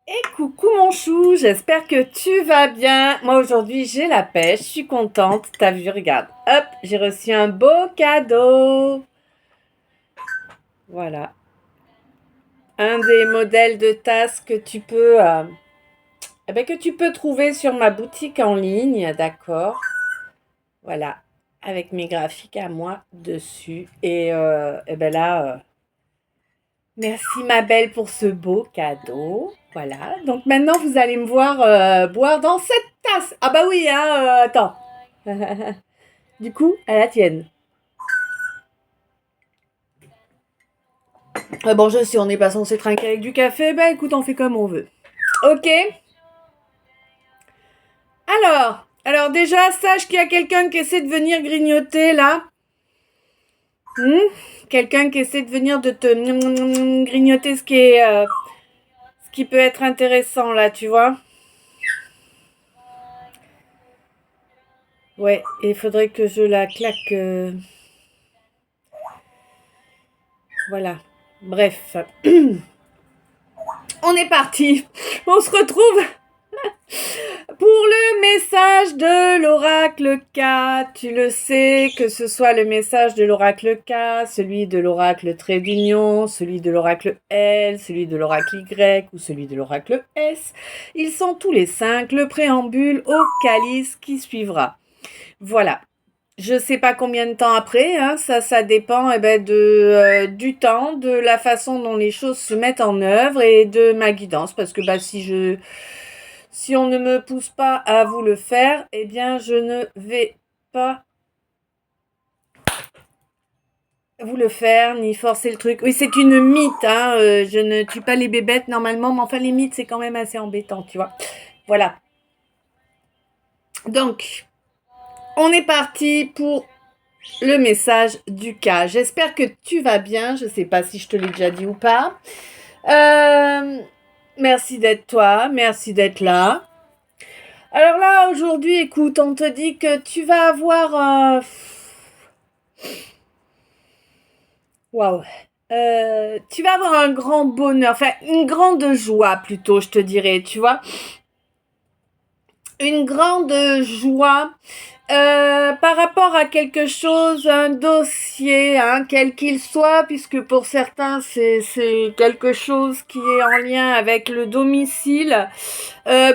Et coucou mon chou, j'espère que tu vas bien. Moi aujourd'hui j'ai la pêche, je suis contente. T'as vu, regarde, hop, j'ai reçu un beau cadeau. Voilà, un des modèles de tasse que tu peux, que tu peux trouver sur ma boutique en ligne, d'accord. Voilà, avec mes graphiques à moi dessus. Et ben là, merci ma belle pour ce beau cadeau. Voilà, donc maintenant vous allez me voir boire dans cette tasse. Ah bah oui, hein, attends. Du coup, à la tienne. Bon, je sais, on n'est pas censé trinquer avec du café. Bah écoute, on fait comme on veut. Ok. Alors déjà, sache qu'il y a quelqu'un qui essaie de venir grignoter là. Hmm. Quelqu'un qui essaie de venir de te grignoter ce qui peut être intéressant là, tu vois. Ouais, il faudrait que je la claque. Voilà. Bref. On est parti. On se retrouve pour le message de l'oracle K. Tu le sais, que ce soit le message de l'oracle K, celui de l'oracle trait d'union, celui de l'oracle L, celui de l'oracle Y ou celui de l'oracle S. Ils sont tous les 5 le préambule au calice qui suivra. Voilà. Je sais pas combien de temps après, hein, ça dépend du temps, de la façon dont les choses se mettent en œuvre et de ma guidance. Parce que si on ne me pousse pas à vous le faire, eh bien je ne vais pas vous le faire ni forcer le truc. Oui, c'est une mythe, hein, je ne tue pas les bébêtes normalement, mais enfin les mythes c'est quand même assez embêtant, tu vois. Voilà. Donc, on est parti pour le message du cas. J'espère que tu vas bien. Je ne sais pas si je te l'ai déjà dit ou pas. Euh, merci d'être toi. Merci d'être là. Alors là, aujourd'hui, écoute, on te dit que tu vas avoir... Waouh. Tu vas avoir un grand bonheur, enfin une grande joie plutôt, je te dirais, tu vois. Une grande joie par rapport à quelque chose, un dossier, hein, quel qu'il soit, puisque pour certains c'est quelque chose qui est en lien avec le domicile,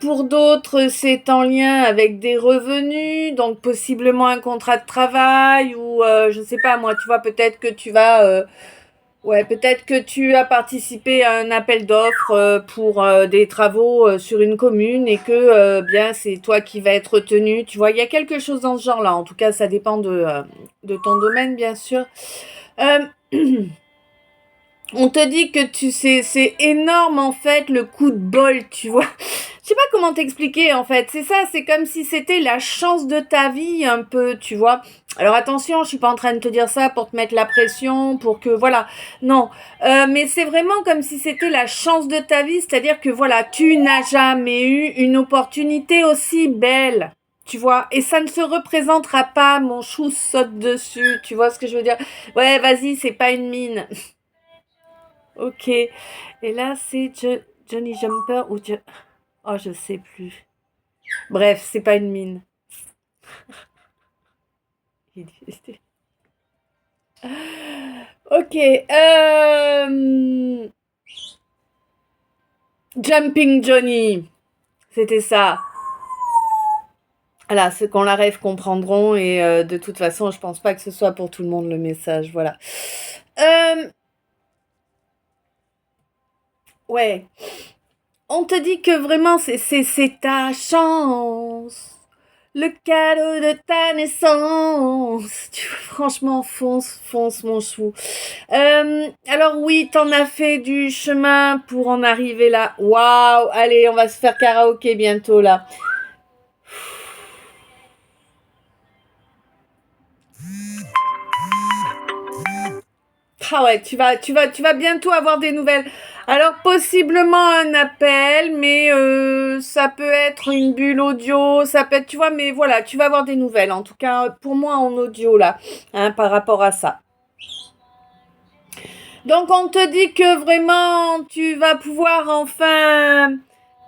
pour d'autres c'est en lien avec des revenus, donc possiblement un contrat de travail ou je sais pas moi, tu vois, peut-être que tu vas ouais, peut-être que tu as participé à un appel d'offres pour des travaux sur une commune et que bien c'est toi qui vas être retenu. Tu vois, il y a quelque chose dans ce genre-là. En tout cas, ça dépend de ton domaine, bien sûr. Euh, on te dit que c'est énorme en fait le coup de bol, tu vois. Je sais pas comment t'expliquer en fait. C'est ça, c'est comme si c'était la chance de ta vie un peu, tu vois. Alors attention, je suis pas en train de te dire ça pour te mettre la pression, pour que voilà. Non, mais c'est vraiment comme si c'était la chance de ta vie, c'est-à-dire que voilà, tu n'as jamais eu une opportunité aussi belle. Tu vois, et ça ne se représentera pas, mon chou saute dessus, tu vois ce que je veux dire? Ouais, vas-y, c'est pas une mine. Ok. Et là, c'est Johnny Jumper ou oh, je sais plus. Bref, c'est pas une mine. Ok. Jumping Johnny. C'était ça. Voilà, ceux qui ont la rêve comprendront et de toute façon, je pense pas que ce soit pour tout le monde le message. Voilà. Euh, ouais. On te dit que vraiment, c'est ta chance. Le cadeau de ta naissance. Franchement, fonce, mon chou. Alors oui, t'en as fait du chemin pour en arriver là. Waouh, allez, on va se faire karaoké bientôt là. Ah ouais, tu vas bientôt avoir des nouvelles. Alors possiblement un appel, mais ça peut être une bulle audio, ça peut être, tu vois, mais voilà, tu vas avoir des nouvelles. En tout cas, pour moi en audio là, hein, par rapport à ça. Donc on te dit que vraiment tu vas pouvoir enfin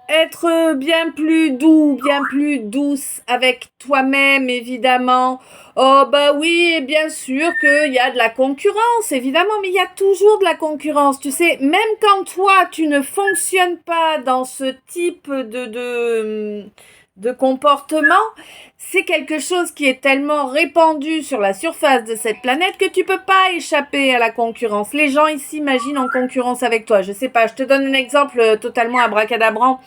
être bien plus doux, bien plus douce avec toi-même, évidemment. Oh bah oui, bien sûr qu'il y a de la concurrence, évidemment, mais il y a toujours de la concurrence, tu sais, même quand toi, tu ne fonctionnes pas dans ce type de comportement, c'est quelque chose qui est tellement répandu sur la surface de cette planète que tu peux pas échapper à la concurrence. Les gens ils s'imaginent en concurrence avec toi. Je sais pas, je te donne un exemple totalement abracadabrant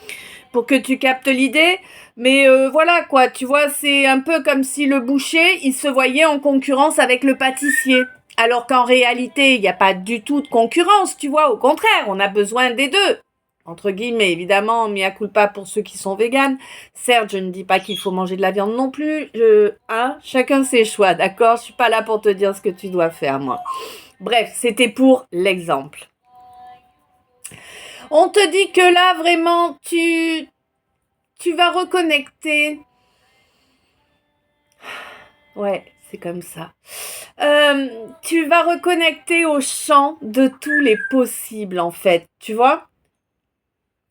pour que tu captes l'idée. Mais voilà quoi, tu vois, c'est un peu comme si le boucher, il se voyait en concurrence avec le pâtissier. Alors qu'en réalité, il n'y a pas du tout de concurrence, tu vois. Au contraire, on a besoin des deux. Entre guillemets, évidemment, mea culpa pour ceux qui sont véganes. Certes, je ne dis pas qu'il faut manger de la viande non plus. Chacun ses choix, d'accord? Je suis pas là pour te dire ce que tu dois faire, moi. Bref, c'était pour l'exemple. On te dit que là, vraiment, tu vas reconnecter. Ouais, c'est comme ça. Tu vas reconnecter au champ de tous les possibles, en fait. Tu vois?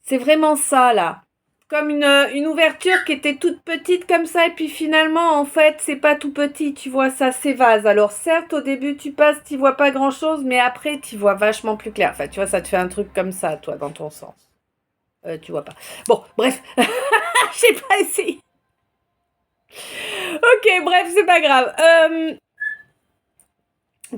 C'est vraiment ça, là. Comme une ouverture qui était toute petite comme ça, et puis finalement, en fait, c'est pas tout petit, tu vois, ça s'évase. Alors certes, au début, tu passes, tu vois pas grand-chose, mais après, tu vois vachement plus clair. Enfin, tu vois, ça te fait un truc comme ça, toi, dans ton sens. Tu vois pas. Bon, bref. J'ai pas essayé. Ok, bref, c'est pas grave.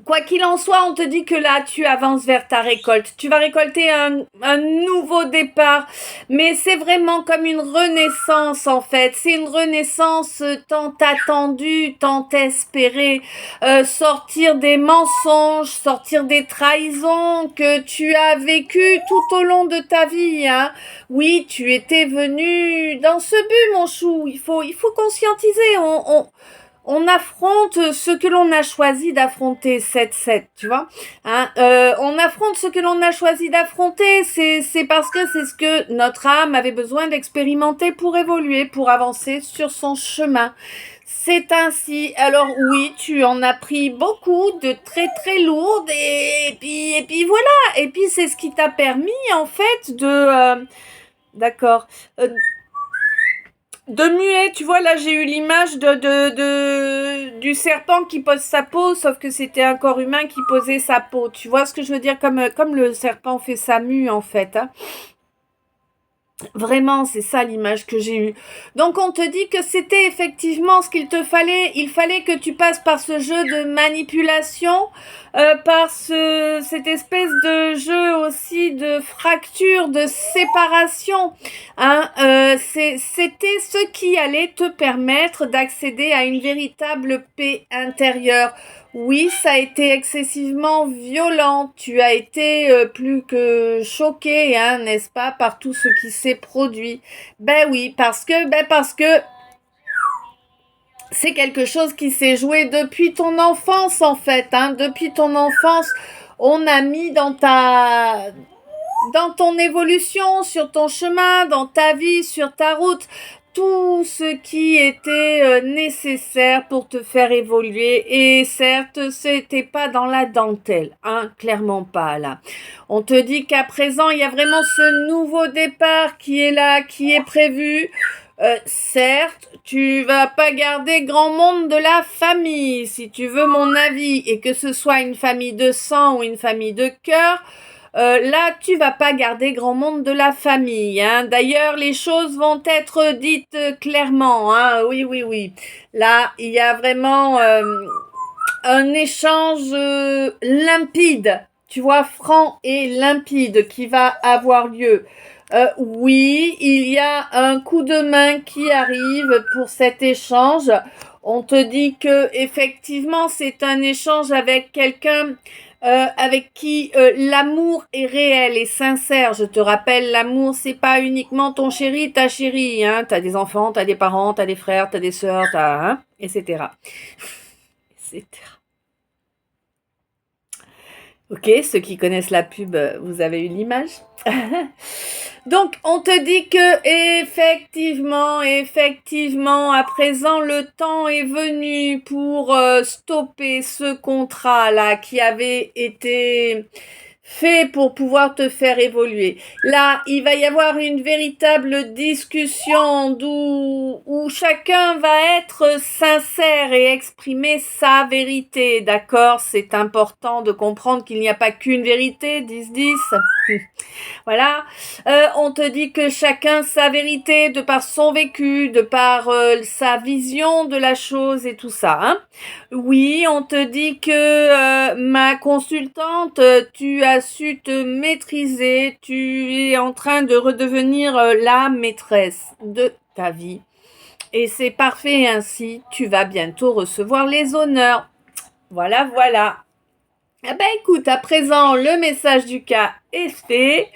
Quoi qu'il en soit, on te dit que là, tu avances vers ta récolte. Tu vas récolter un nouveau départ. Mais c'est vraiment comme une renaissance, en fait. C'est une renaissance tant attendue, tant espérée. Sortir des mensonges, sortir des trahisons que tu as vécues tout au long de ta vie. Hein. Oui, tu étais venu dans ce but, mon chou. Il faut conscientiser. On affronte ce que l'on a choisi d'affronter, 7-7, tu vois. Hein, on affronte ce que l'on a choisi d'affronter, c'est parce que c'est ce que notre âme avait besoin d'expérimenter pour évoluer, pour avancer sur son chemin. C'est ainsi. Alors oui, tu en as pris beaucoup de très très lourdes et puis voilà. Et puis c'est ce qui t'a permis en fait d'accord. De muet, tu vois, là j'ai eu l'image du serpent qui pose sa peau, sauf que c'était un corps humain qui posait sa peau. Tu vois ce que je veux dire, comme le serpent fait sa mue en fait. Hein. Vraiment, c'est ça l'image que j'ai eue. Donc on te dit que c'était effectivement ce qu'il te fallait. Il fallait que tu passes par ce jeu de manipulation, par cette espèce de jeu aussi de fracture, de séparation. Hein, c'était ce qui allait te permettre d'accéder à une véritable paix intérieure. Oui, ça a été excessivement violent. Tu as été plus que choqué, hein, n'est-ce pas, par tout ce qui s'est produit. Ben oui, parce que c'est quelque chose qui s'est joué depuis ton enfance, en fait. Hein. Depuis ton enfance, on a mis dans ton évolution, sur ton chemin, dans ta vie, sur ta route, tout ce qui était nécessaire pour te faire évoluer. Et certes, c'était pas dans la dentelle, hein, clairement pas là. On te dit qu'à présent, il y a vraiment ce nouveau départ qui est là, qui est prévu. Certes, tu vas pas garder grand monde de la famille, si tu veux mon avis, et que ce soit une famille de sang ou une famille de cœur. Là, tu vas pas garder grand monde de la famille. Hein. D'ailleurs, les choses vont être dites clairement. Hein. Oui, oui, oui. Là, il y a vraiment un échange limpide, tu vois, franc et limpide qui va avoir lieu. Oui, il y a un coup de main qui arrive pour cet échange. On te dit que effectivement, c'est un échange avec quelqu'un avec qui l'amour est réel et sincère. Je te rappelle, l'amour, c'est pas uniquement ton chéri, ta chérie. Hein. T'as des enfants, t'as des parents, t'as des frères, t'as des sœurs, etc. etc. Ok, ceux qui connaissent la pub, vous avez eu l'image. Donc, on te dit que effectivement, à présent, le temps est venu pour stopper ce contrat-là qui avait été fait pour pouvoir te faire évoluer. Là, il va y avoir une véritable discussion où chacun va être sincère et exprimer sa vérité, d'accord? C'est important de comprendre qu'il n'y a pas qu'une vérité, 10-10. Voilà, on te dit que chacun sa vérité de par son vécu, de par sa vision de la chose et tout ça. Hein. Oui, on te dit que ma consultante, tu as su te maîtriser, tu es en train de redevenir la maîtresse de ta vie. Et c'est parfait ainsi, tu vas bientôt recevoir les honneurs. Voilà, voilà. Eh ben écoute, à présent, le message du cas est fait.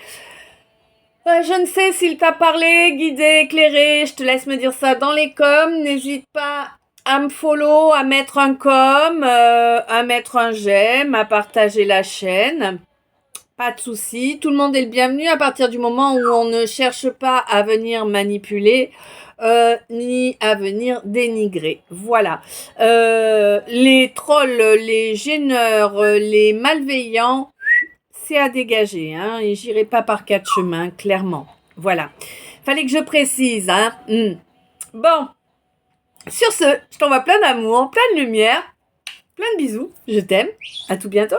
Je ne sais s'il t'a parlé, guidé, éclairé, je te laisse me dire ça dans les coms. N'hésite pas à me follow, à mettre un com, à mettre un j'aime, à partager la chaîne. Pas de souci, tout le monde est le bienvenu à partir du moment où on ne cherche pas à venir manipuler ni à venir dénigrer. Voilà. Les trolls, les gêneurs, les malveillants, c'est à dégager, hein, et j'irai pas par quatre chemins, clairement. Voilà. Fallait que je précise, hein. Bon. Sur ce, je t'envoie plein d'amour, plein de lumière, plein de bisous. Je t'aime. À tout bientôt.